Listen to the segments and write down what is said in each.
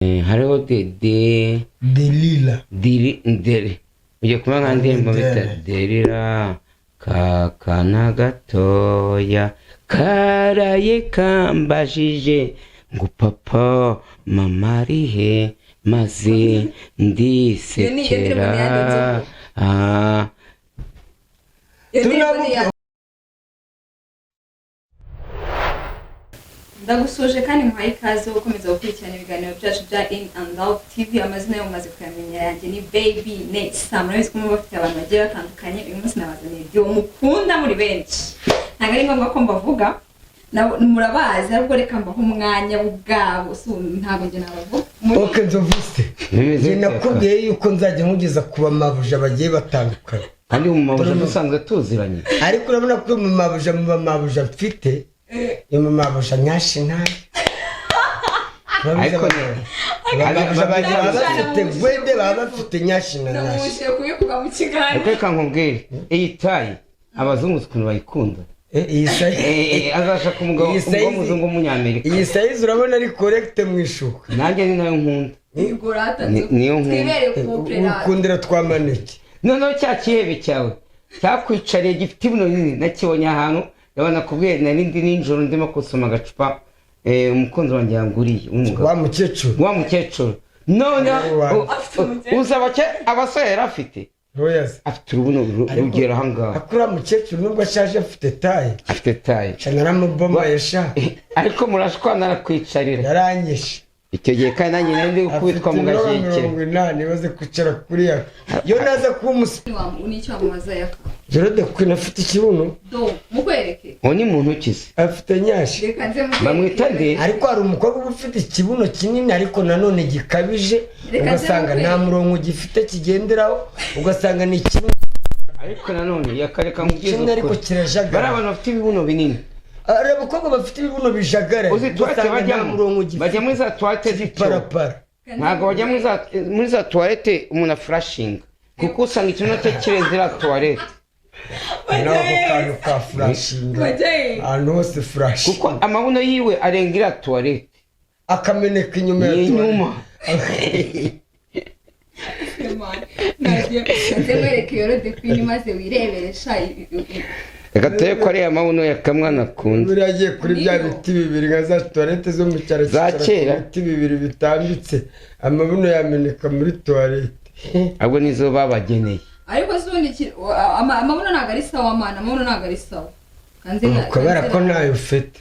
hariho Delila Deri ugiye kuba nka ndirimbo bita Delila kakana gatoya karaye kambajije ngo papa mama arihe maze ndisekera ndagusuje kandi muhaye ikaze ukomeza gukurikirana ibiganiro byacu bya In and Out TV. Amazina yo mumaze kuyamenya yanjye ni Baby Next. Murabizi ko bafite abantu bagiye batandukanye. Uyu munsi nabazaniye ibyo mukunda muri benshi, ntabwo ari ngombwa ko mbavuga, murabazi ariko reka mbaho umwanya ubwabo, ntabwo njye nabavuga. Okay, nzovuste njye nakubwiye yuko nzajya nkugeza kuba mabuja bagiye batandukanye, kandi mu mabuja dusanzwe tuziranye, ariko urabona ko mu mabuja mfite mu mabuja nyashi ntayo ariko bafite gwede bafite nyashi na nyashi. Namushye kubivuga mu kiganiro reka nkubwire iyi tayi abazungu ukuntu bayikunda. Iyi sayi azashaka umugabo w'umuzungu w'umunyamerika. Iyi sayi urabona ari correct mu ishuka, nanjye ni nayo nkunda. Niyo nkunda ukundira twamaneke. Noneho cya kihebe cyawe cyakwicariye gifite ibuno nini nakibonye ahantu yabana kubwiye narindi ninjoro ndimo kusoma agacupa umukunzi wanjye yanguriye umugabo wa mukecuru none uzabake abasore yarafite afite urubuno rugera hangara akura mukecuru nubwo ashaje afite tayi chanara muboma yesha ariko murashwana arakwicarira yaranyishe icyo gihe kandi nanjye nari gukubitwa mu gashike nani baze kwicara kuri ya yo naza kuba unicyo amubaza yaka Jorode kwina afite ikibuno do mukwereke oni muntu ukize afite nyashi reka nze bamwita nde, ariko hari umukobwa ufite ikibuno kinini ariko nanone gikabije, ugasanga nta murongo gifite kigenderaho, ugasanga ni ikibuno ariko nanone yakareka mu byiza ariko kirajagara. bari abantu bafite ibibuno binini, abakobwa bafite ibibuno bijagara, bajya muri za toilette z'iparapara, ntabwo bajya muri za toilette umuntu afurashinga kuko usanga ikintu cyo kirenzira toilette nako kantu ka flashinga ahantu hose flash kuko amabuno yiwe arengira toilette akameneka inyuma ya toilette. Nze mwereke Yorode Queen maze wireberesha gateye ko ari amabuno yakamwana kunze biragiye kuri bya biti bibiri nka za toilette zo mu cyaro za kera, biti bibiri bitambitse amabuno yameneka muri toilette ahubwo nizo babageneye. Ariko sundi amabuno ntago ari sawa mana, amabuno ntago ari sawa kanze kubera ko nayo ufite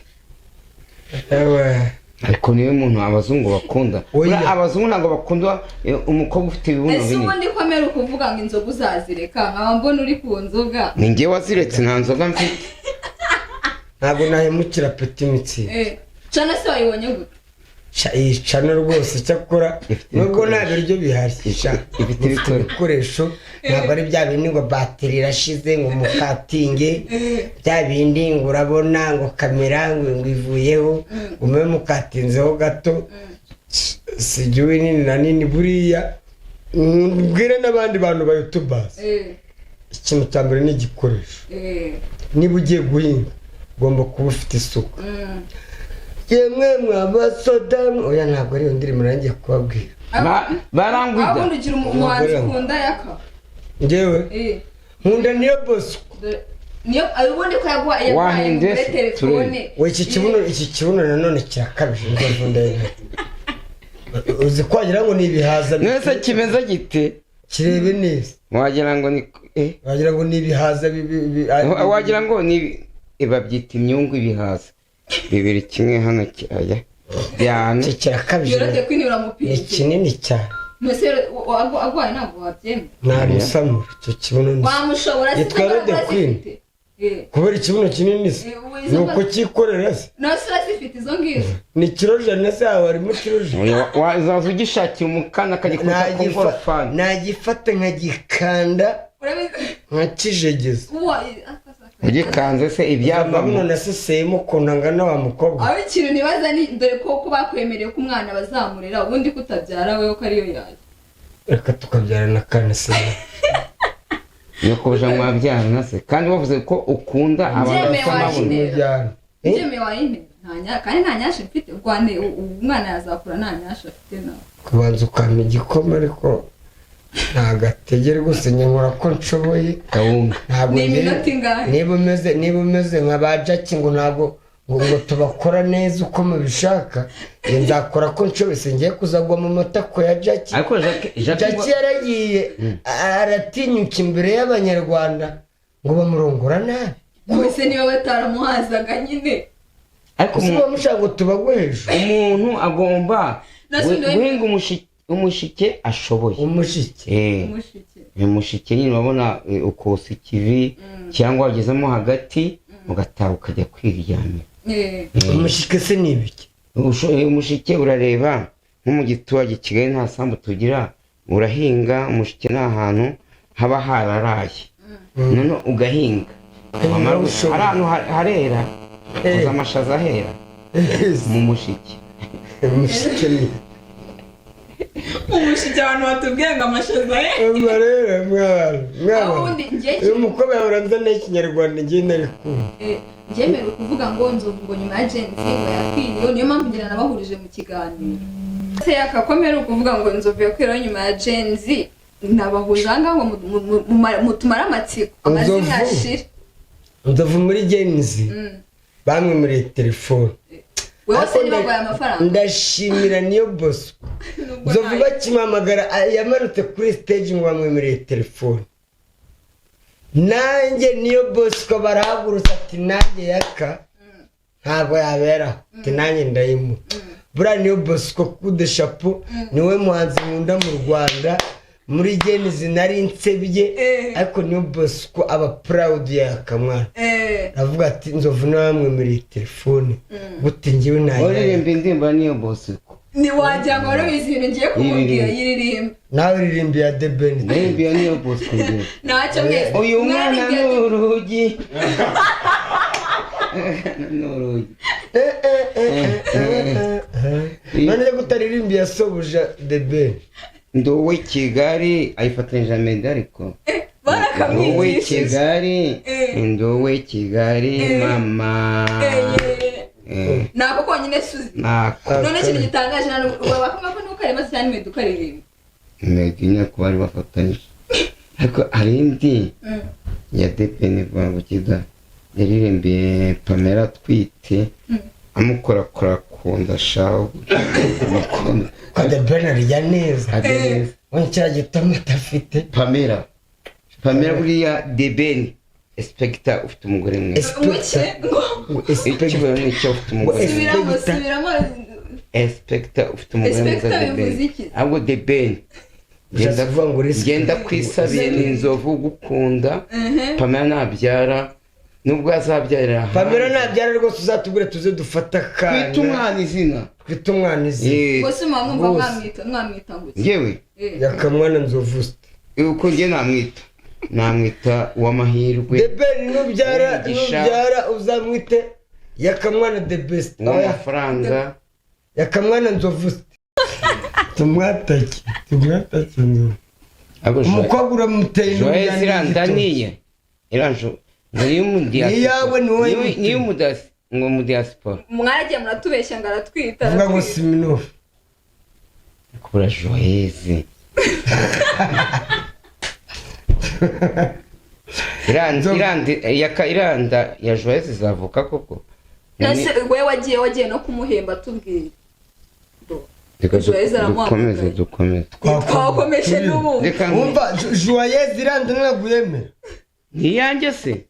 ariko niwe muntu abazungu bakunda. Abazungu ntabwo bakunda umukobwa ufite ibibuno binini. Ese ubundi komera ukuvuga ngo inzoga uzazireka, nkaba mbona uri ku nzoga. Ni njye waziretse, nta nzoga mfite. Ntabwo nahemukira peti mitsi. Cana se wayibonye gute? Cana rwose cyakora nubwo nta biryo bihari, ifite ibikoresho, ntabwo ari bya bindi ngo bateri irashize ngo mukatinge, bya bindi ngo urabona ngo kamera ngo ivuyeho ume mukatinzeho gato, sijuwe nini na nini buriya mbwire n'abandi bantu ba YouTubers. Ikintu cya mbere ni igikoresho. Niba ugiye guhinga ugomba kuba ufite isuka. Yemwe mwabasoda oya ntabwo ari ndirimbo nanjye kubabwira barangwida aho ugira umuhanzi kunda yaka ngewe nkunda niyo boss niyo ubundi ko yaguhaye telefone we iki kibuno nanone kirakabije ndavunda yene uzi kwagira ngo nibihaza nese kimeze gite kirebe neza wagira ngo ni wagira ngo nibihaza wagira ngo ni babyita imyungu ibihaza bibiri kimwe hano kiraya byane kirakabije Yorode Queen uramupinze kinini cyane nese agwaye ntabwo wabyemera nta musamura cyo kibuno ni wamushobora se Yorode Queen kubera ikibuno kinini se nuko kikorera se nose urasifite izo ngizo ni kiroje nese ari mu kiroje wazaza ugishakira umukana akagikora ku ngorofani nagifata nkagikanda nkakijegeza ugikanze se ibyavamo naseseyemo kunangana wa mukobwa. Aho ikintu nibaza ni dore ko bakwemereye ko umwana bazamurera ubundi kutabyara wewe ko ariyo yaje. Reka tukabyarana kana se. Nuko buja mwabyarana se kandi bavuze ko ukunda abantu bafite amabuno. Njeme wayine. kandi nta nyasha mfite rwande umwana yazakura nta nyasha afite nawe kubanza ukampa igikoma ariko ntagategere gusa nkora ko nshoboye ntabwo niba umeze nka ba Jackie ngo ntabwo ngo tubakora neza uko mubishaka nzakora ko nshoboye ngiye kuzagwa mu matako ya Jackie ariko Jackie yaragiye aratinyuka imbere y'abanyarwanda ngo bamurongora nabi mwese niba bataramuhazaga nyine ariko mushaka ngo tubagwe hejuru umuntu agomba guhinga umushike ashoboye umushike nyine urabona ukosa ikivi cyangwa wagezemo hagati ugataha ukajya kwiryamira umushike se ni ibiki umushike urareba nko mu giturage Kigali nta sambu tugira urahinga umushike ni ahantu haba hararaye none ugahinga hari ahantu harera uza amashaza ahera mu mushike umushike abantu batubwiye ngo amashaza rero mwana uyu mukobwa yahoranzaniye ikinyarwanda ngiye narikunda njyemerewe kuvuga ngo nzovu ngo nyuma ya Genzi ngo yakwiriye niyo mpamvu ngira nabahurije mu kiganiro se yakakomera ukuvuga ngo nzovu yakwiriye nyuma ya Genzi nabahuje ahangaha ngo mutumare amatsiko amazina yashira nzovu muri Genzi bamwe muri telefone wese nibagoye amafaranga ndashimira niyo boss nzovu bakimamagara yamanutse kuri stage ngo bamwemereye telefone nanjye niyo boss ko barahagurutse ati nanjye yaka ntabwo yabera ati nanjye ndayimu bura niyo boss ko kude chapeau niwe muhanzi nkunda mu Rwanda muri Genzi nari nsebye ariko niyo boss ko aba proud yakamwana avuga ati nzovu namwemereye telefone gute ngiwe nayo uririmba indirimbo niyo boss ni wajya ngo rubizi ibintu ngiye kumubwira yiririmba nawe uririmba ya The Ben ndirimba niyo boss ngiye ntacyo mwese uyu mwana n'urugi n'urugi none gutaririmba ya sobuja The Ben ndowe Kigali ayifatanyije amenda ariko ndowe Kigali ndowe Kigali mama nako konyine suzi none kintu gitangaje wabakoma ko nuko arimo cyane mwe dukaririmba meginya ko bari bafatanyije ariko hari indi ya depene vango kiga yaririmbiye Pamela twite amukora kunda shawo The Ben arya neza wankira gitomata afite Pamela buriya The Ben Inspector ufite umugore mwe Inspector nicyo ufite umugore subiramo Inspector ufite umugore mwe ahubwo The Ben genda kwisabira inzovu gukunda Pamela nabyara nubwo azabyarira Pamela nabyara rwose uzatubwire tuze dufata kana kwita umwana izina bose mwumva mwamwita ngo ngewe yakamwana nzovu uko nge namwita uw'amahirwe The Ben nubyara uzamwite yakamwana the best amafaranga yakamwana nzovu tumwatake umukobwa uramuteye Joyce irandaniye iranjo niyo umudasi ngo mu diaspora mwaragiye muratubeshya ngo aratwita vuga ngo Siminoff kubura Joyce iranda ya Joyce izavuka koko we wagiye no kumuhemba tubwire dukomeze twakomeje n'ubundi umva Joyce iranda naguyemera niyanjye se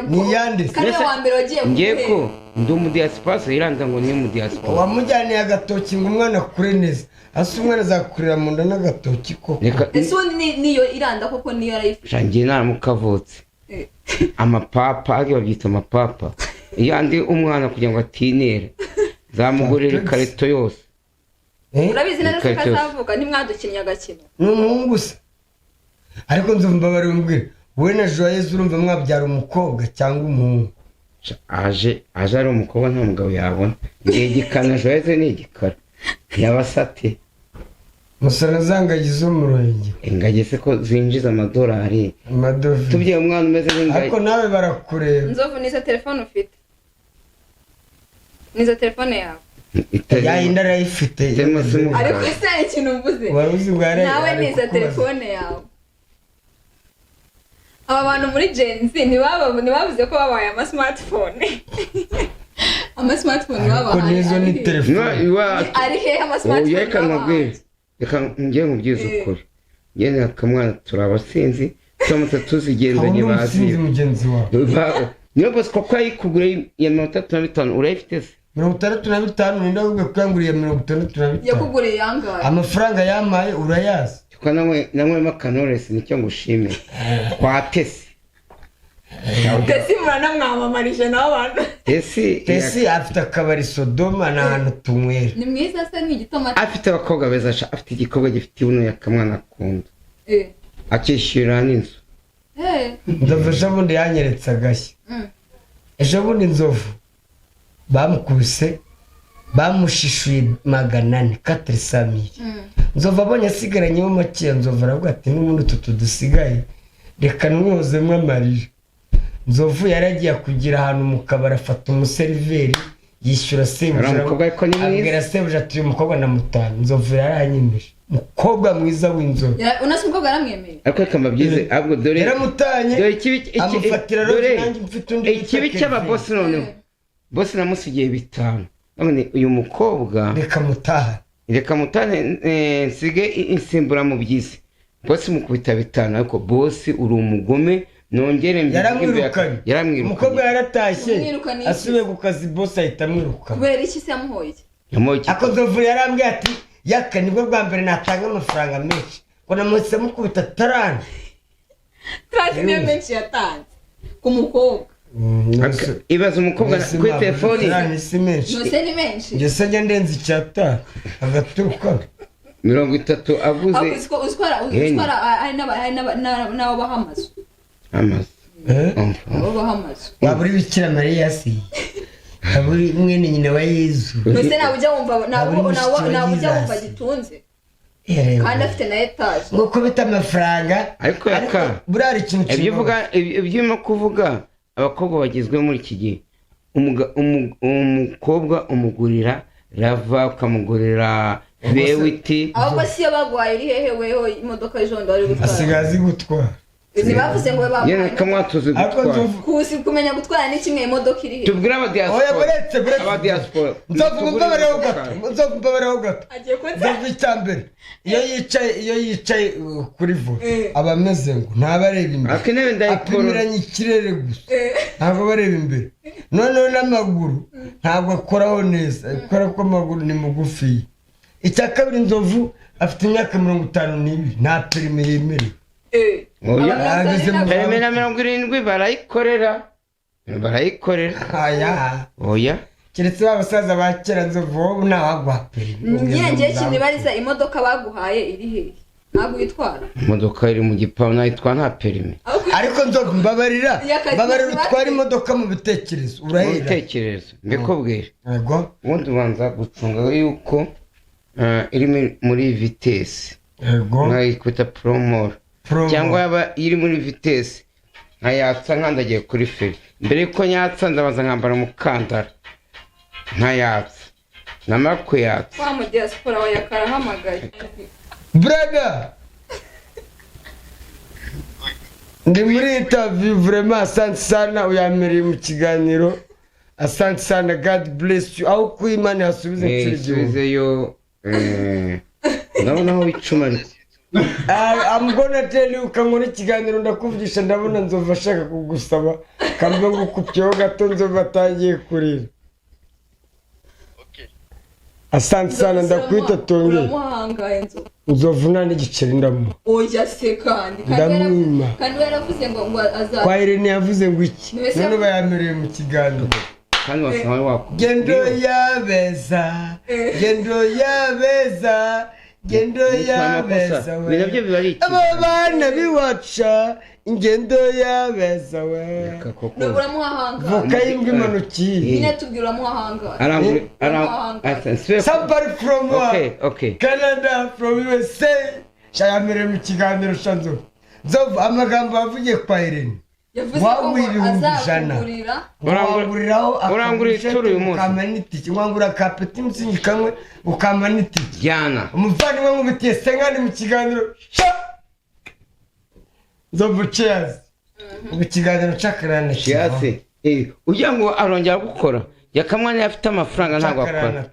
niyande kandi wa mbere wagiye ngiye ko ndi mu diaspora iranda ngo ni mu diaspora wamujyaniye agatoki ngo umwana kure neza ase umwana azakurira mu nda n'agatoki koko ese undi niyo iranda koko niyo arayifasha ngiye naramukavutse amapapa age babyita amapapa yandi umwana kugira ngo atinere zamugurira ikarito yose urabizi neza ko kazavuka ntimwadukinnye agakino n'umuhungu se ariko nzumva bari umbwira wowe na Joyce urumva mwabyara umukobwa cyangwa umuhungu aje ari umukobwa nta mugabo yabona ngiye gikana Joyce ni igikara yabasate musana zangagize umurenge ingage se ko zinjiza amadolari tubye umwana umeze nk'ingage ariko nawe barakureba nzovu nizo telefone ufite nizo telefone yawe ya indara ifite ariko se ikintu mvuze nawe nizo telefone yawe aba bantu muri Gen Z ntibavuze ko babaye ama smartphone ama smartphone babahaye nizo ni telefone ari he ama smartphone reka ngiye mu byiza ukuri ngene akamwana turabasinzi tumutse tuzigendanye bazi mugenzi wawe niyo bose ko yikugure ya 35 urayifite se 35 nindavuga kwanguriye 65 yakugure yangaye amafaranga yamaye urayazi namwe makanores nicyo ngushime kwa Tesi murana mwamamarije n'abantu Tesi afite akabari Sodoma n'ahantu tunywera ni mwiza se n'igitoma afite abakobwa beza afite igikobwa gifite ubuno yakamwana akunda akishyura n'inzu ndavasha bundi yanyeretse agashya ejo bundi Nzovu bamukubise bamushishuye 400 400 Nzovu abonye asigaranye mu make Nzovu aravuga ati n'ubundi tudusigaye reka nwozemwe amarira Nzovu yaragiye kugira ahantu mu kabara afata umuseriveri yishyura sebuja abwira sebuja ati uyu mukobwa namutana Nzovu yaranyemeje mukobwa mwiza w'Inzovu unasi mukobwa yaramwemeye ariko kamabyize ahubwo dore yaramutanye dore ikibi cy'ababosi noneho bosi namusigiye 5 none uyu mukobwa reka mutane nsige insimbura mu byizi bosi mukubita 5 ariko bosi uri umugome nongere yaramwirukanye umukobwa yaratashye asubiye ku kazi bosi ahita amwiruka kubera iki se yamuhoye ako Nzovu yarambwiye ati yaka nibwo bwa mbere natanga amafaranga menshi ngo namutse mukubita 30 niyo menshi yatanze ku mukobwa ibaza umukobwa kuri telefoni nose ni menshi ngese ndenze icyata agaturuka 30 avuze uzwara n'abo bahamaze waburi Bikira Mariya si aburi mwene nyina wa Yezu nose nawe ujya wumva nawe ujya wumva gitunze kandi afite na etage ngo kubita amafaranga ariko burari ikintu ibyuma kuvuga abakobwa bagizwe muri iki gihe umukobwa umugurira rava ukamugurira bewiti ahubwo siyo bagwaye iri hehe weho imodoka y'ijondwa ari gutwara asigazi gutwara ntibavuze ngo bagwaye yene kamwatuze gutwara kusi kumenya gutwara ni kimwe imodoka iri hehe tubwira aba diaspora Nzovu mbabareho gato Nzovu icyambere iyo yicaye kuri vo aba ameze ngo ntabareba imbere apimiranye ikirere gusa ntabwo bareba imbere noneho n'amaguru ntabwo akoraho neza akora ko amaguru ni mugufi icya kabiri Nzovu afite imyaka 52 nta perime yemerewe perime na 70 barayikorera oya keretse babasaza ba kera Nzovu wowe ntawagwa perime ngiye kinibariza imodoka baguhaye iri hehe ntabwo yitwara imodoka iri mu gipawa nayitwa nta perime ariko Nzovu mbabarira utwara imodoka mu bitekerezo urahera ibitekerezo mbikubwira yego ubundi ubanza gucunga yuko iri muri vitesse yego nkayikuta promore cyangwa yaba iri muri vitesse nkayatsa nkandagiye kuri feri mbere yuko nyatsa ndabaza nkambara umukandara nkayatsa namara kuyatsa wa mu diaspora wa yakarahamagaye brother ndi muri interview vraiment asante sana uyamereye mu kiganiro asante sana God bless you aho kwimana yasubizeyo ndabona aho bicuma I'm gonna tell you kangora ikiganiro ndakuvugisha ndabona Nzovu ashaka kugusaba kambe ngo kupyeho gato Nzovu atangiye kurira asante sana ndakwita tonge Nzovu nani giceri ndamu oya se kandi yaravuze ngo aza kwa Irene yavuze ngo iki none bayamereye mu kiganiro kandi wasanga wako gendo yabeza binabyo bibari iki abana biwaca ingendo yabeza we uramuhanga voka yimbwa imanuki nyine tubwira uramuhanga somebody from okay Canada from USA shayamere mu kiganiro shanzo Nzovu amagambo avugiye kwa Irene yavuze ko azakugurira urangurira ituru uyu munsi ukamanitiki ngwangura kapeti mutsingi kamwe ukamanitiki jyana umuvandimwe nkubitiye senkani mu kiganiro Nzovu cheers mu kiganiro cakarana cyase ujya ngo arongera gukora yakamwana yafite amafaranga ntabwo akora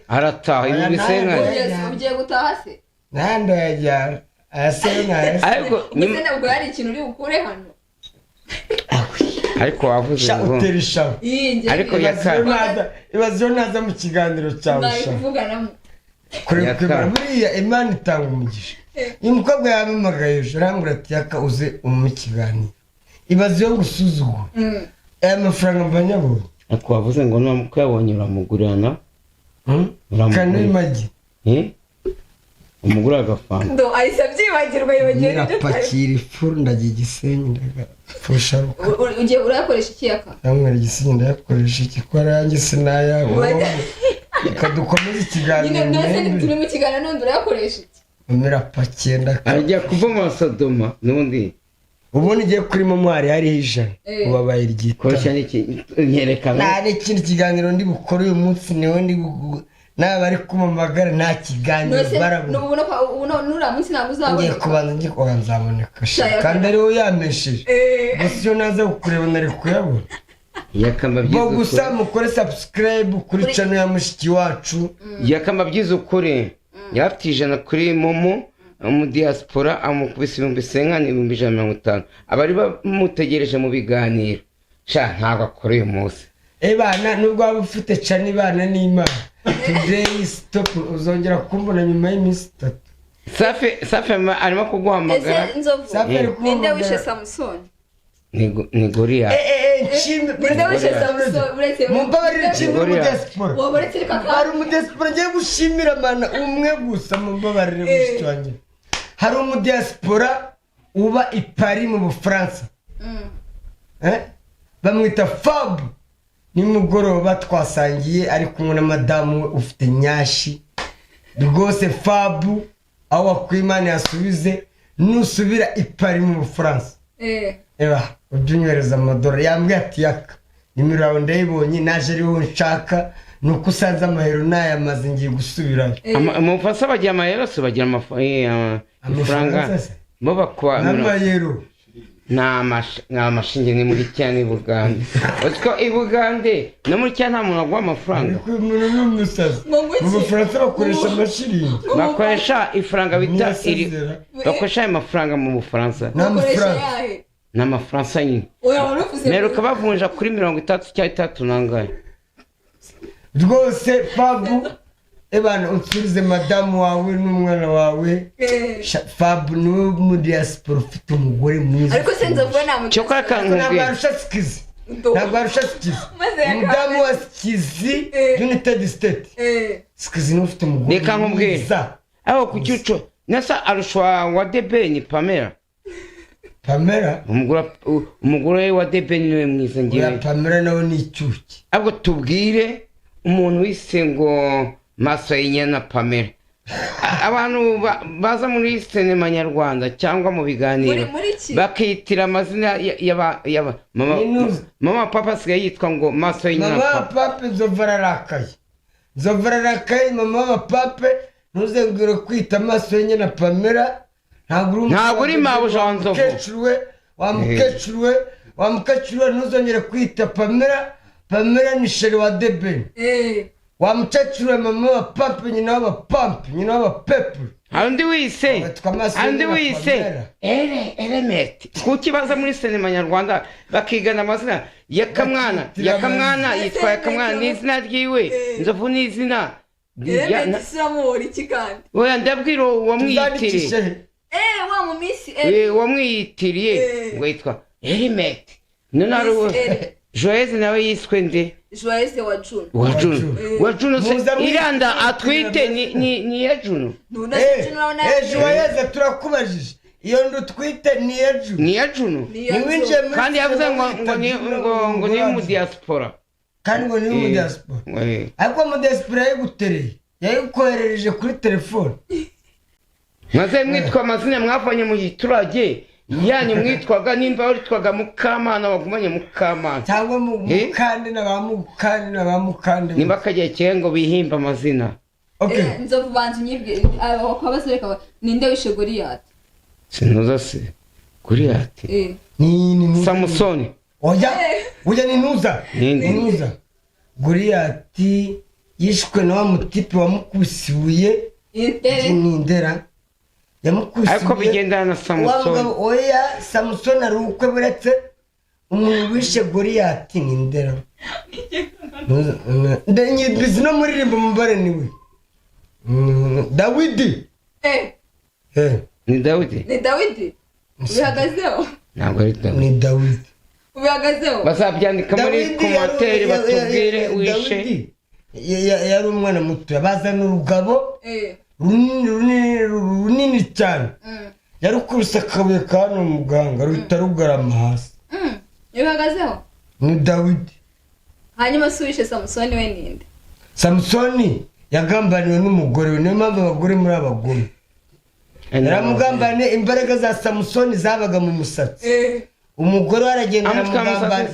arataha ibi bisenkani ugiye gutaha se nanda yajya asenga ariko nyine nabwo hari ikintu uri bukure hano ariko wavuze ngo ariko ibazo naza mu kiganiro cyawe kure buriya Imana itanga umugisha umukobwa yamamagaye ejo arambwira ati yaka uze mu kiganiro ibazo yo gusuzugura aya mafaranga mbanyabonye ariko wavuze ngo nuko yabonye uramugurana kandi magi umugura agafanga ndo ahise byibagirwa yibagiwe n'ibyo pakira ifu ndagiye Gisenyi ndagafusha ugiye urakoresha iki yaka namwe Gisenyi ndayakoresha iki ko arange sinayabo kadukomeza ikiganiro nyine turi mu kiganiro n'undi urayakoresha iki umira pakenda ajya kuvuma Sodoma n'undi ubundi giye kuri Momwari hari hijana ubabaye igita koresha niki nyerekana nta n'ikindi kiganiro ndi bukora uyu munsi niwe ndi nabari kumamagara nta kiganiro barabu ubu nura munsi ntabwo uzabona kubanza ngiye kwa nzaboneka kandi ari we yamesheje gusa yo naza kukureba nari kuyabona yakamabyiza gusa mukore subscribe kuri channel ya mushiki wacu yakamabyiza ukuri yafite ijana kuri Momo mu diaspora amukubise 150 abari bamutegereje mu biganiro ntabwo akora uyu munsi bana nubwo waba ufite channel bana n'Imana today stop uzongera kumbona nyuma y'iminsi 3 safi arimo kuguhamagara safi ari kumbona wishe Samson ni Goria ninde wishe Samson uretse mumbabarire chimwe mu diaspora waboretse kaka hari mu diaspora ngiye gushimira mana umwe gusa mumbabarire mushiki wanjye hari mu diaspora uba i Paris mu Bufaransa bamwita Fab nimugoroba twasangiye ari kumwe na madamu ufite nyashi rwose Fabu aho wakwimana yasubize nusubira i Paris mu Bufaransa ubyunywereza amadolari yambwiye ati yaka nimero yawe ndayibonye naje ariho nshaka nuko usanze amahero nayamaze ngiye gusubirayo mu Bufaransa bagira amahero se bagira amafaranga bo bakwa n'amahero n'amashinge ni muri cyane i Bugande utwo i Bugande no muri cyane nta muntu agwa amafaranga umuntu n'umusazi mu Bufaransa bakoresha amashiringi bakoresha ifaranga bita iri bakoresha amafaranga mu Bufaransa n'amafaransa nyine meruka bavunja kuri 30 cyangwa 3 nangaye rwose Fabu ebana unsurize madamu wawe n'umwana wawe Fabu ni mu diaspora ufite umugore mwiza ariko senzovuye nta cyo kankubwiye ntabwo arusha skizi umudamu wa skizi United State skizi ni ufite umugore reka nkubwiye aho ku cyuco nasa arushwa wa Debeni Pamela umugore wa Debeni niwe mwiza ngiye Pamela nawe ni icyuki ahubwo tubwire umuntu wise ngo Maso y'inyana Pamela abantu baza muri sinema nyarwanda cyangwa mu biganiro bakitira amazina ya mama papa asigaye yitwa ngo Maso y'inyana mama papa Zovararakaye mama papa ntuzengere kwita Maso y'inyana Pamela ntabwo uri mawe Jean Nzovu wamukecuru ntuzongere kwita Pamela ni sheri wa Debeni wamukecuru mama wa papa nyina w'abapampe nyina w'abapeple andi wise element kuki baza muri sinema nyarwanda bakigana amazina yakamwana yitwa yakamwana n'izina ryiwe Nzovu n'izina Samuri kikandi oya ndabwira wamwitiriye wa mu misi wamwitiriye ngo yitwa element none Joyce nawe yiswe nde Joyce wa Juno iranda atwite ni ya Juno Joyce turakubajije iyo ndutwite ni ya Juno kandi yavuze ngo ni mu diaspora kandi ngo ni mu diaspora ariko mu diaspora yagutereye yayikoherereje kuri telefone maze mwitwa amazina mwavanye mu giturage yani mwitwaga nimba witwaga Mukamana wagumanye Mukamana cyangwa Mukande na Mukande nimba kagiye cyengo bihimba amazina. Okay, nzovu bantu nyibwe kwabasore ka ninde wishe Goliath? Sinuza se Goliath ni Samson. Oya ni Nuza Goliath yishwe na wa mutipe wamukubisibuye Indera yamukusibuye ariko bigendana na Samson. Oya Samson ari ukwe buretse umuntu wishe Goliath ni Indera. Ndenye bizino muririmbo mubare niwe Dawidi. Ni Dawidi. Ubihagazeho? Ntabwo ari Dawidi. Ni Dawidi. Ubihagazeho? Bazabyandika muri commentaire batubwire wishe. Yari umwana muto bazana urugabo runini cyane. Yari kurisa kabuye kana umuganga rutarugarama hasi. Ubihagazeho? Ni Dawidi. Hanyuma suwishe Samson we ninde? Samson yagambaniwe n'umugore we, niyo mpamvu abagore muri abagome. Yaramugambane imbaraga za Samson zabaga mu musatsi. Umugore waragendera mugambana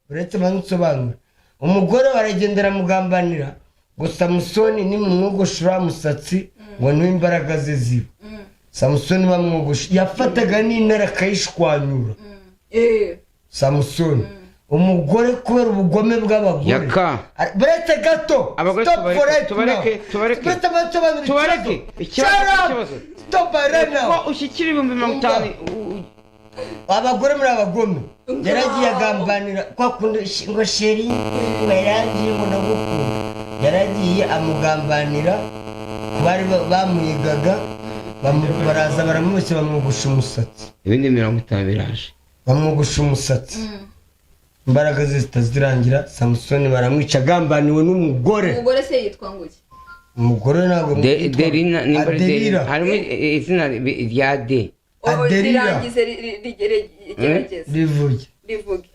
uretse banutsobanura. Umugore waragendera mugambanira ngo Samson ni mumwogoshura musatsi ngo niwe imbaraga ze ziba. Samson bamwogosha yafataga n'intara kayishwanyura. Samson umugore kubera ubugome bw'abagore buretse gato tubareke ikibazo stop right now ushyikira 50 abagore muri abagome yaragiye agambanira kwa kundi ngo sheri barangiye ngo nagukunda yaragiye amugambanira bari bamuyigaga baraza baramwose bamwogosha umusatsi ibindi 50 biraje bamwogosha umusatsi imbaraga ze zitazirangira Samson baramwica gambaniwe n'umugore. Umugore se yitwa nguki? Umugore ntabwo Derina nimba Derina harimo izina rya de Rirangize rigerageze rivuge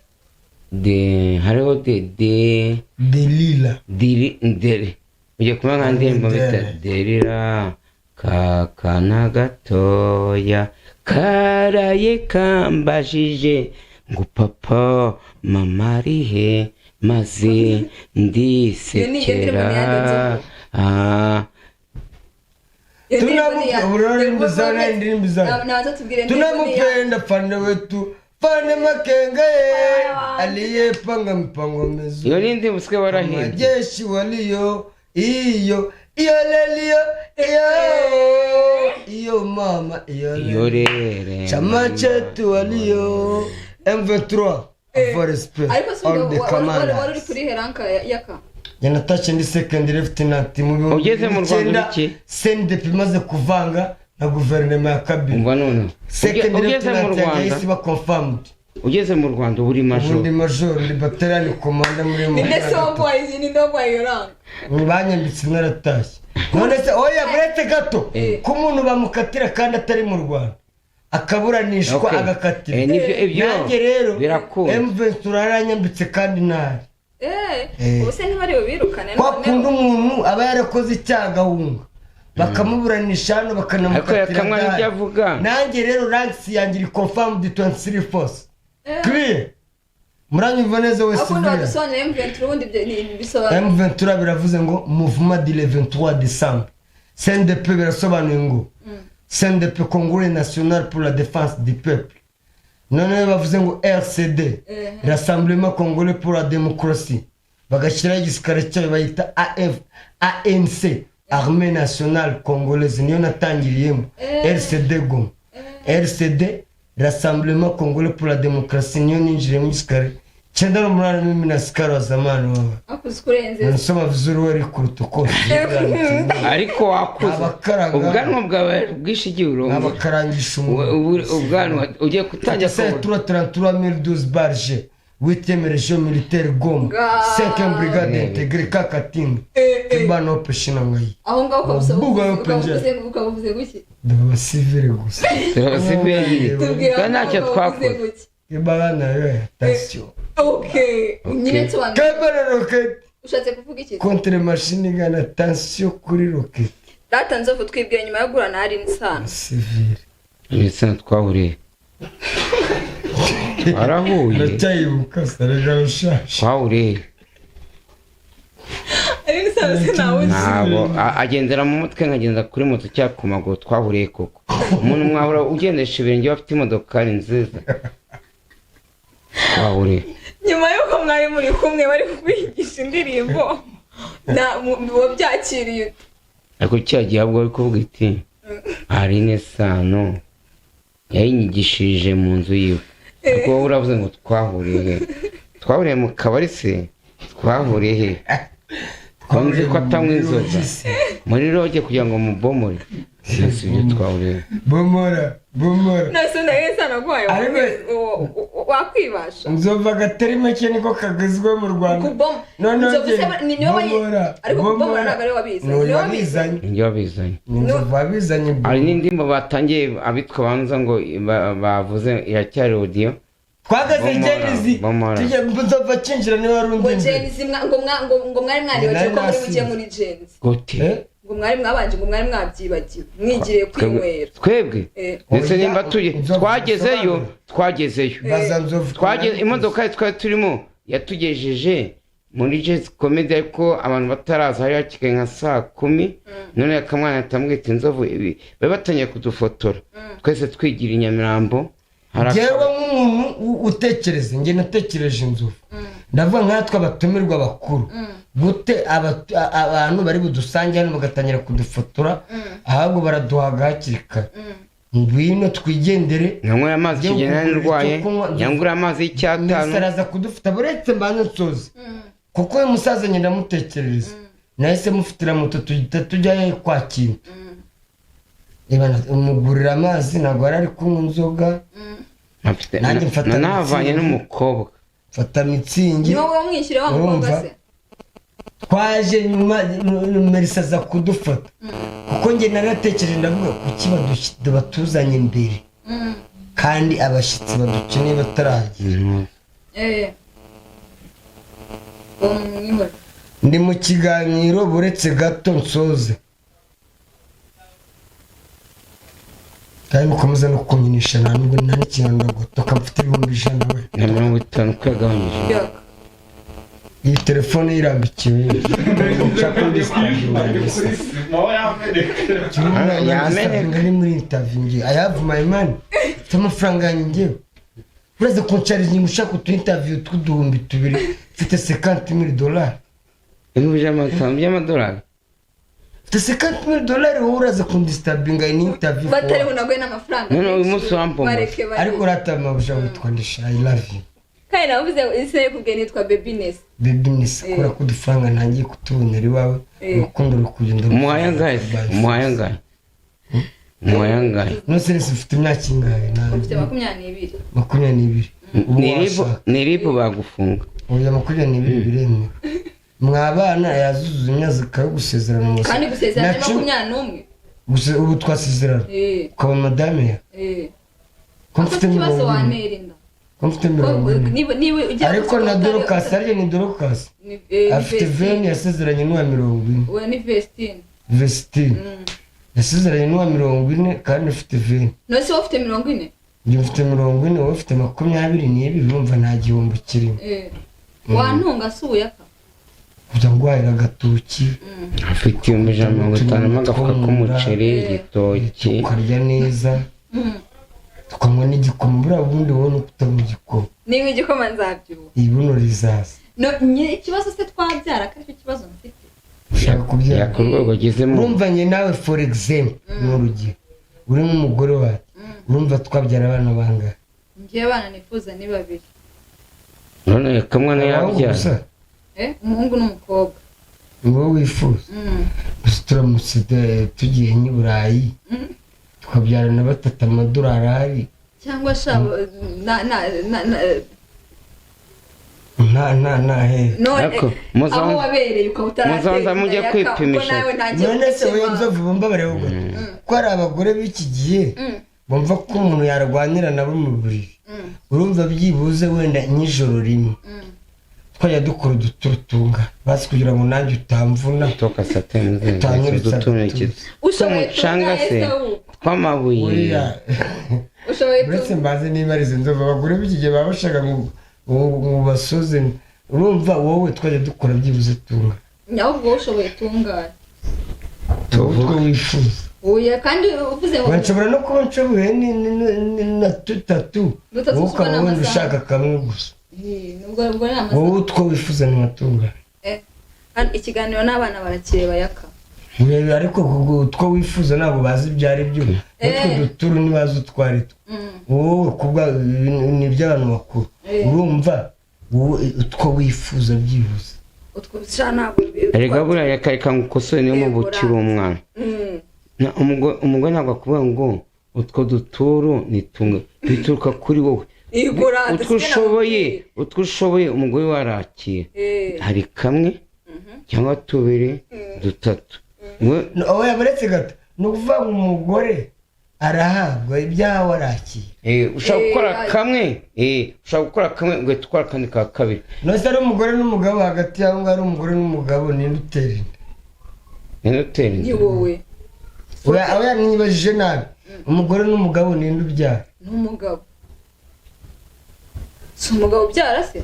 de hariho de Delila Dere uje kuma nkandemba bita Delila kakana gatoya karaye kambajije ngo papa mama arihe maze ndisekera tunamupenda fane wetu fane makenge aliye panga mpango mezu iyo nindi musike warahindi majeshi waliyo iyo lelio iyo mama iyo rere chama chetu waliyo M23 for respect all the commanders. Wari kuri heranka yaka yanatache ndi second lieutenant mu ugeze mu Rwanda iki CNDP maze kuvanga na guverinoma ya Kabila umva none second lieutenant yahise ba confirmed ugeze mu Rwanda uri major ndi battalion commander muri mu ni ndobwa yoranga banyambitse naratashye none se oya buretse gato ku muntu bamukatira kandi atari mu Rwanda akaburanishwa agakatira nanjye rero M23 aranyambitse kandi ntari ubuse ntibari bubirukane kwa kundi umuntu aba yarakoze icyagahunga bakamuburanisha hano bakanamukatira nanjye rero ranks yanjye iri confirmed 23 force clear muranyumva neza wese M23 biravuze ngo mouvement du 23 décembre CNDP birasobanuye ngo CNDP Congrès national pour la défense du peuple none bavuze ngo RCD Rassemblement Congolais pour la démocratie bagashira igisikare cyo bayita ANC Armée nationale congolaise niyo natangiriyemo RCD go RCD Rassemblement Congolais pour la démocratie niyo ninjire mu gisikare cyenda n'umunani mimi na sikaro wa zamani wawe akuzukurenze nsoma vizuri wari kurutuko ariko wakuze ubwanwa bwawe bwishigiro abakarangisha ubwanwa ugiye kutajya ko 33012 barge 8e région militaire Goma 5e brigade intégrée Kakatinga ibano peshina ngai aho ngaho ukavuze guki ndaba civile gusa kana cyo twakoze ibana yo attention okay nyine twange kabara rocket ushatse kuvuga iki contre machine gun attention kuri rocket datanze ko twibwiye nyuma yo gurana hari insana civile insana twahuriye arahuye ndacyayibuka sarega rushashi twahuriye ari nisanze nawe ntabwo agendera mu mutwe nkagenda kuri moto cyangwa ku maguru twahuriye koko umuntu mwahura ugendesha ibirenge bafite imodokari nziza twahuriye nyuma y'uko mwari muri kumwe bari kwigisha indirimbo muba byakiriye ariko cya gihe ahubwo bari kuvuga iti Aline Sano yayinyigishije mu nzu yiwe ariko wowe uravuze ngo twahuriye mu kabari se twahuriye he nzi ko atanywa inzoga muri roge kugira ngo mubomore si ibyo twahuriye bomora nase nawe Sano wakwibasha nzova gatari make niko kagezwe mu Rwanda none ariko kubomora ntabwo ari wabizanye njye wabizanye wabizanye hari n'indimbo batangiye abitwa banza ngo bavuze iracyari audio twagaze Jenizi tujye nzova cinjira ni warundi ngo Jenizi ngo mwari mwaribaje ko muri bugiye muri Jenizi gute ngo mwari mwabanje ngo mwari mwabyibagiwe mwigiriye kwinywera twebwe ndetse nimba twagezeyo imodoka twari turimo yatugejeje muri Jazz Comedy ariko abantu bataraza hari hakikaye nka 10:00 none akamwana atamwita inzovu bari batangiye kudufotora twese twigira Nyamirambo jewe nk'umuntu utekereza nge natekereje inzovu ndavuga nkatwe abatumirwa bakuru gute abantu bari budusange hano bagatangira kudufotora ahubwo baraduhaga hakiri kare ngwino twigendere nyangura amazi kigena ndwaye nyangura amazi y'icyatanu saraza kudufita buretse mbanze nsoze kuko uyu musaza nyenda mutekereza nahise mufitira moto tujya kwakira umugurira amazi ntabwo ari kunywa inzoga nanjye mfata navanye n'umukobwa mfata mitsingi niwo wamwishyire wa mukobwa se twaje nyuma Melissa za kudufata kuko nge naratekereje ndavuga kuki batuzanye imbere kandi abashyitsi badukeneye bataragiye ndi mu kiganiro buretse gato nsoze kandi mukomeza no kunyinisha ntabwo nta n'ikintu gutoka mfite 100 we na 50 kwagabanyije iyi telefone irambikiwe nshaka yameneka muri interview ngiye I have my money amafaranga yanjye uraza kunshariza ushaka utu interview tw'uduhumbi tubiri mfite $50,000 $50,000 $50,000 wowe uraza kundistabinga in interview batari bunagwe n'amafaranga none uyu munsi wampoma ariko uratama busha witwandisha I love you kandi navuze ise kubwe nitwa Babiness kora kudufaranga ntangiye kutubonera iwawe urukundo rukugenda umuhayangaye nose ufite imyaka ingahe ufite 22 niripo bagufunga oya 22 biremwe mwabana yazuzuza imyaka akagusezerana ngo kandi gusezerana 21 ubu twasezerana kwa madame ya mfite ibibazo wanerinda ariko na Dorcas arye ni Dorcas afite Veni yasezeranye n'uwa 40 we ni Vestine yasezeranye n'uwa 40 kandi afite Veni no se ufite 40 njye mfite 40 wowe ufite 22 urumva nta gihombo kirimo wantunga suyaka kujya ngwahira agatuki afite 150 agafuka k'umuceri igitoki ukarya neza tukanywa n'igikoma buriya ubundi wowe n'ukutanywa igikoma niba igikoma nzabyuba ibuno rizaza ikibazo se twabyara ko aricyo kibazo mfite ushaka kubyara ku rwego agezemo urumvanye nawe for example n'urugero uri nk'umugore wawe urumva twabyara abana bangahe ngiye abana nifuza ni 2 none kamwana yabyara umuhungu n'umukobwa wowe wifuza gusa turamutse tugiye nk'i Burayi tukabyarana $3 cyangwa shabo na he aho wabereye muzanza mujye kwipimisha none se we nzovu bumva bareba ko ari abagore b'iki gihe bumva ko umuntu yarwanira nabo mu buriri urumva byibuze wenda n'ijoro rimwe twajya dukora uduturutunga basi kugira ngo nanjye utamvuna toka satani utunekeza umucanga se tw'amabuye uretse mbaze niba ari izo nzovu abagore b'iki gihe baba bashaka ngo basoze urumva wowe twajya dukora byibuze tunga nyabwo ushoboye tungana utwo wifuza oya kandi uvuze ngo nshobora no kuba nshoboye na tutatu wowe ukaba wenda ushaka kamwe gusa nubwo ari amasaha wowe utwo wifuza ni matungana ikiganiro n'abana barakireba yaka ariko utwo wifuza ntabwo bazi ibyo ari byo utwo duturu ntibazi utwo ari two wowe kubwa ni iby'abantu bakuru urumva wowe utwo wifuza byibuze utwo ntabwo erega buriya yakareka ngukosore niyo mpamvu ukiri umwana umugore ntabwo akuvuga ngo utwo duturu nitunga bituruka kuri wowe utwo ushoboye umugore warakira hari kamwe cyangwa tubiri dutatu wowe yabaretse gato ni ukuvuga ngo umugore arahabwa ibyawe arakira ushaka gukora kamwe ugahita ukora akandi ka kabiri nose ari umugore n'umugabo hagati yaho ngaho ari umugore n'umugabo ninde utera inda ni wowe aho yanibajije nabi umugore n'umugabo ninde ubyara n'umugabo si umugabo ubyara se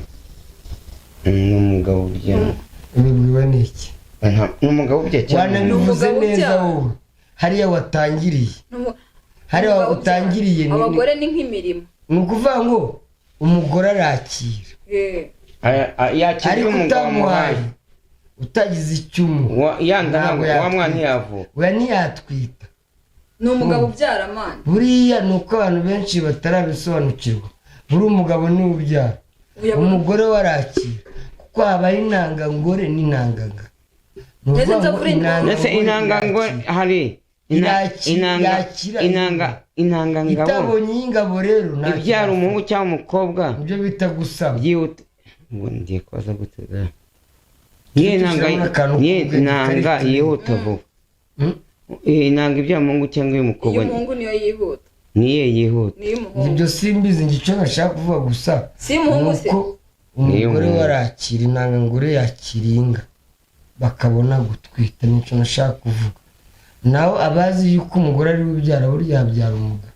n'umugabo ubyara ubibwiwe n'iki n'umugabo ubyara cyane wanabivuze neza wowe hariya watangiriye hariya utangiriye abagore ni nk'imirimo ni ukuvuga ngo umugore arakira yakira umugabo muhaye utagize icyumu wa mwana ntiyavuka we ntiyatwita ni umugabo ubyara amana buriya ni uko abantu benshi batarabisobanukirwa buri umugabo niwe ubyara umugore we arakira kuko habaho intangangore n'intanganga ndetse intangangore hari intangangabo itabonye y'ingabo rero ibyara umuhungu cyangwa umukobwa ibyo bita gusama byihuta ngo ngiye kwaza gutega niyo intanga yihuta vuba intanga ibyara umuhungu cyangwa iy'umukobwa iy'umuhungu niyo yihuta niyo yihuta ibyo simbizi ngo icyo nashaka kuvuga gusa si umuhungu se umugore we arakira intangangore yakira inga bakabona gutwita nicyo nashaka kuvuga naho abazi yuko umugore ari we ubyara burya yabyara umugabo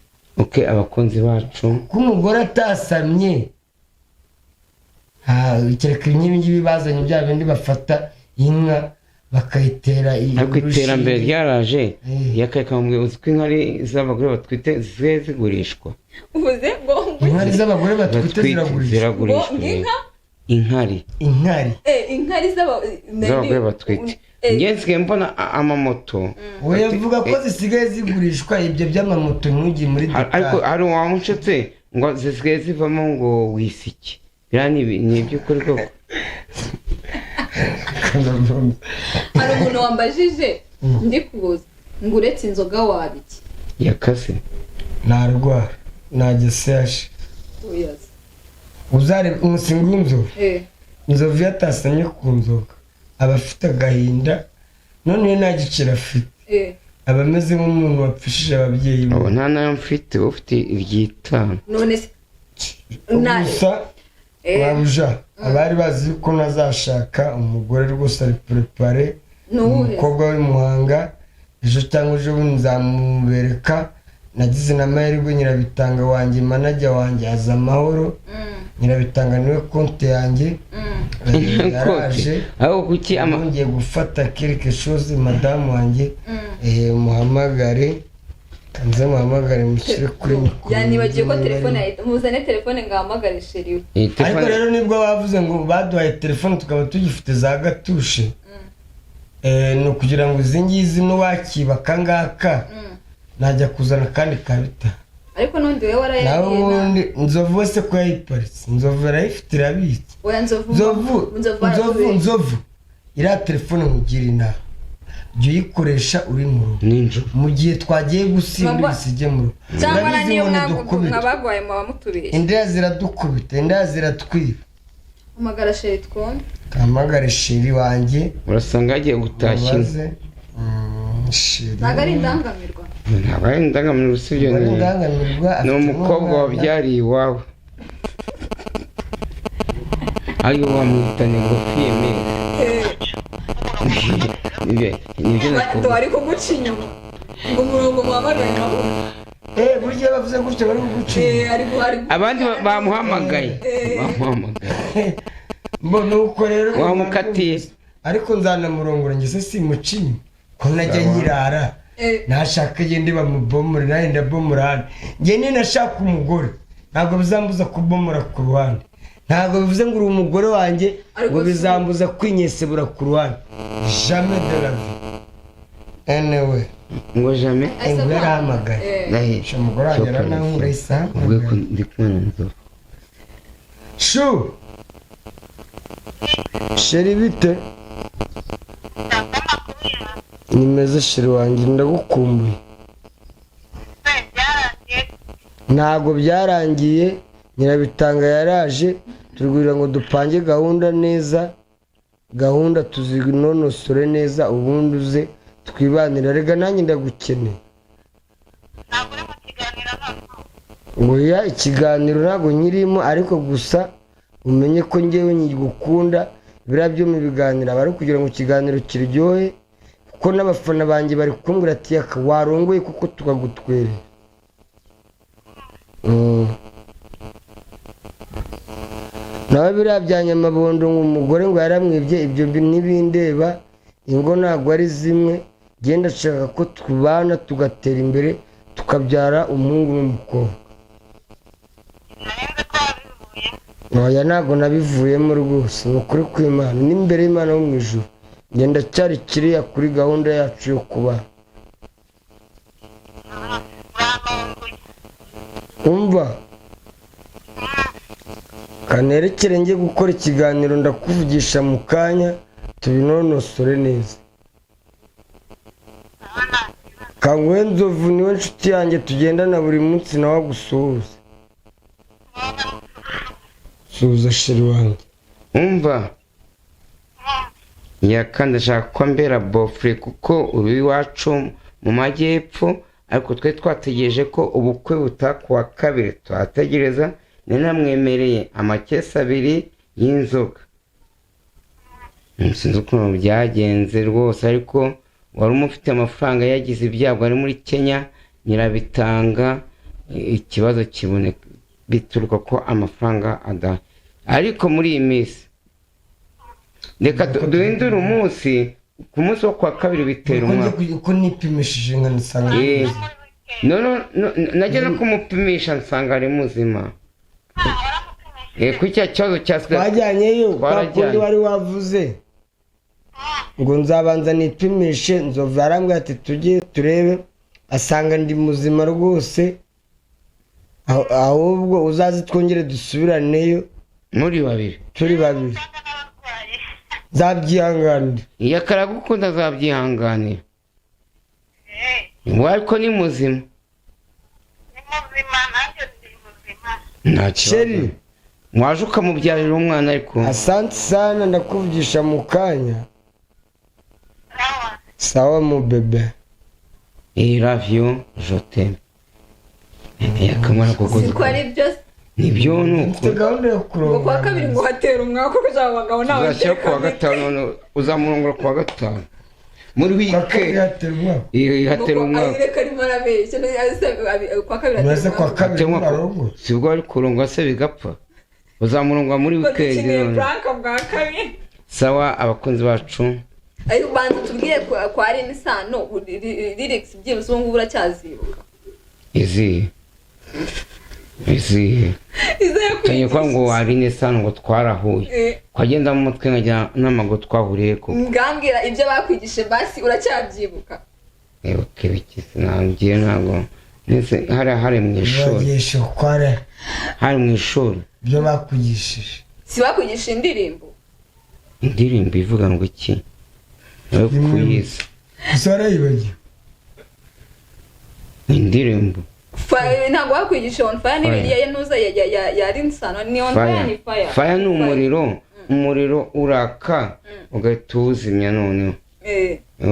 abakunzi bacu ko umugore atasamye kereka ibingibi bazanye bya bindi bafata inka bakayitera ariko iterambere ryaraje yakareka mubwiye uzi ko inkari z'abagore batwite zisigaye zigurishwa uvuze ngo inkari z'abagore batwite ziragurishwa inkari z'abagore batwite ngenzi mbona amamoto we yavuga ko zisigaye zigurishwa ibyo by'amamoto ntujye muri dukari ariko hari uwamushetse ngo zisigaye zivamo ngo wisike biriya ni iby'ukuri koko hari umuntu wambajije ndi kubuza ngo uretse inzoga wabiki yakase ntarwara ntageseshe uzareba umusingi w'inzovu inzovu yatasamye ku nzoga aba afite agahinda noneho nta giciro afite aba ameze nk'umuntu wapfishije ababyeyi be nta nayo mfite ufite iryitanu none se gusa babuja abari bazi ko nazashaka umugore rwose ari prepare umukobwa w'imuhanga ejo cyangwa ejo bundi nzamubereka nagize n'amahirwe nyirabitanga wanjye manager wanjye aza amahoro nyirabitanga niwe konti yanjye yaraje aho kuki ngiye gufata quelque chose madamu wanjye muhamagare kanze muhamagare mushyire kuri mikoro yanibagiye ko telefone yahita muzane telefone ngahamagare sheri ariko rero nibwo bavuze ngo baduhaye telefone tukaba tugifite za gatushe ni ukugira ngo izi ngizi n'uwakiba akangaka najya kuzana kandi kabita ariko n'undi we warayagiye nawe ubundi nzovu wese ko yayiparitse nzovu yarayifite irabitse nzovu iriya telefone mugira inama jya uyikoresha uri mu rugo ninjoro mu gihe twagiye gusimba isige mu rugo cyangwa na niyo mwabagwaye muba mutubeshye indaya ziradukubita indaya ziratwiba hamagara sheri twumve hamagare sheri wanjye urasanga yagiye gutashya ntabwo ari indangamirwa ntabwo ari indangamirwa usibye ni umukobwa wabyariye iwawe ayo wamwitanye ngo twiyemere nibyo nakubwira bari kuguca inyuma ngo umurongo muhamagaye nabo burya bavuze gutyo bari gucira abandi bamuhamagaye mbona uko rero wamukatiye ariko nzanamurongora ngese simucinye ko najya nyirara nashaka yende bamubomora naye ndabomora nge ni nashaka umugore ntabwo bizambuza kubomora ku ruhande ntabwo bivuze ngo uri umugore wanjye ngo bizambuza kwinyesebura ku ruhande jamais de la vie anyway ngo jamais ngo yaramagaye nahisha umugore wanjye aranahura isa ubwo ndi kumwe n'inzovu shu sheri bite nimeze sheri wanjye ndagukumbuye ntabwo byarangiye nyirabitanga yaraje turwira ngo dupange gahunda neza gahunda tuzinonosore neza ubundi uze twibanira rega nanjye ndagukeneye ntabwo uri mu kiganiro ngo ya ikiganiro ntabwo nyirimo ariko gusa umenye ko ngewe nyigukunda biriya byo mu biganiro aba ari kugira ngo ikiganiro kiryohe kuko n'abafana banjye bari kumbwira ati yaka warongoye kuko tukagutwerera nawe biriya bya nyamabondo ngo umugore ngo yaramwibye ibyo ntibindeba ingo ntabwo ari zimwe genda ashaka ko tubana tugatera imbere tukabyara umuhungu n'umukobwa oya ntabwo nabivuyemo rwose ni ukuri kw'Imana n'imbere y'Imana wo mu ijuru ngenda cyari kiriya kuri gahunda yacu yo kuba umva kanerekere njye gukora ikiganiro ndakuvugisha mu kanya tubinonosore neza kanguhe nzovu niwe nshuti yanjye tugendana buri munsi nawe agusuhuza suhuza sheri wanjye umva yakanda ashaka ko mbera bofre kuko uri iwacu mu majyepfo ariko twe twategereje ko ubukwe butakuwa kabiri tuhategereza namwemereye amakesi 2 y'inzoga sinzi ukuntu byagenze rwose ariko wari umufite amafaranga yagize ibyago ari muri Kenya nyirabitanga ikibazo kiboneka bituruka ko amafaranga ada ariko muri iyi minsi reka duhindure umunsi ku munsi wo kwa kabiri bitera umwaka uko nipimishije nkanisanga no najya no kumupimisha nsanga ari muzima kucya kibazo cyasigaye twajyanyeyo kwakundi wari wavuze ngo nzabanza nipimishe nzova arambwira ati tujye turebe asanga ndi muzima rwose ahubwo uzaze twongere dusubiraneyo muri babiri turi babiri zabyihanganira iyo karagukunda zabyihanganira ariko ni muzima nta sheri mwaje ukamubyarira umwana ariko asante sana ndakuvugisha mu kanya sawa mu bebe love you je t'aime yakamara kuko ko ari byose nibyo nuko gahunda yo kuronga kwa kabiri ngo hatera umwaka ko abagabo nawe uzashyira kuwa gatanu uzamurongora kuwa gatanu muri weekend hatera umwaka reka arimo arabeshya kwa kabiri maze kwa kabiri sibwo ari kurongwa se bigapfa uzamurongwa muri weekend sawa abakunzi bacu ayo bantu tubwiye kwa ari nisano lyrics byibuse ngo uracyazibuka izi Kanye kwa ngo wari nisano ngo twarahuye kwagenda mu mutwe nkajya n'amago twahuriye ko ngambwira ibyo bakwigishe basi uracyabyibuka okay bikisi nangiye nago nese hari mu ishuri hari mu ishuri byo bakugishije si bakwigisha indirimbo ivuga ngo iki no kuyiza usara yibagiye indirimbo ntabwo wakwigisha on fire n'ibiriya nuza ya rinsano ni on fire ni fire ni umuriro uraka ugahita uwuzimya noneho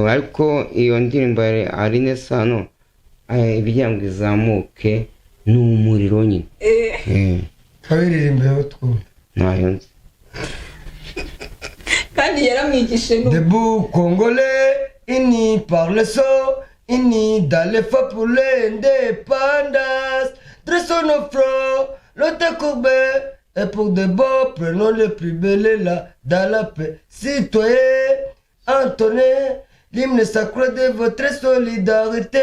ariko iyo ndirimbo ari nesano ibijya ngo izamuke ni umuriro nyine kabiririmbeho twumva ntayo nzi kandi yaramwigishe Debout congolais unis par le sang Ini dans les fa pour l'indépendance. Dressons nos fronts, l'autre courbé. Et pour de beaux, prenons le plus bel là, dans la paix. Citoyens, entonnez l'hymne sacré de votre solidarité.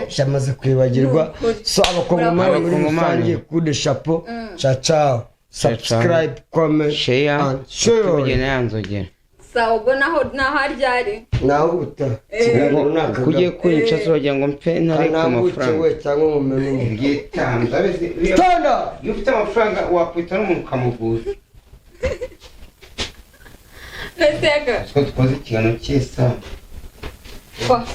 J'amaze kwibagirwa so abakongomani muri rusange coup de chapeau. Ciao ciao. Subscribe, comment, share, tubigene yanzogera. Sawa ubwo naho aryari naho uta kugiye kwica so wagira ngo mpe ntari ku mafaranga we cyangwa mu menye ngitanze tanda ufite amafaranga wakwita n'umuntu ukamuvuza Letega twakoze ikiganiro cy'isa kwa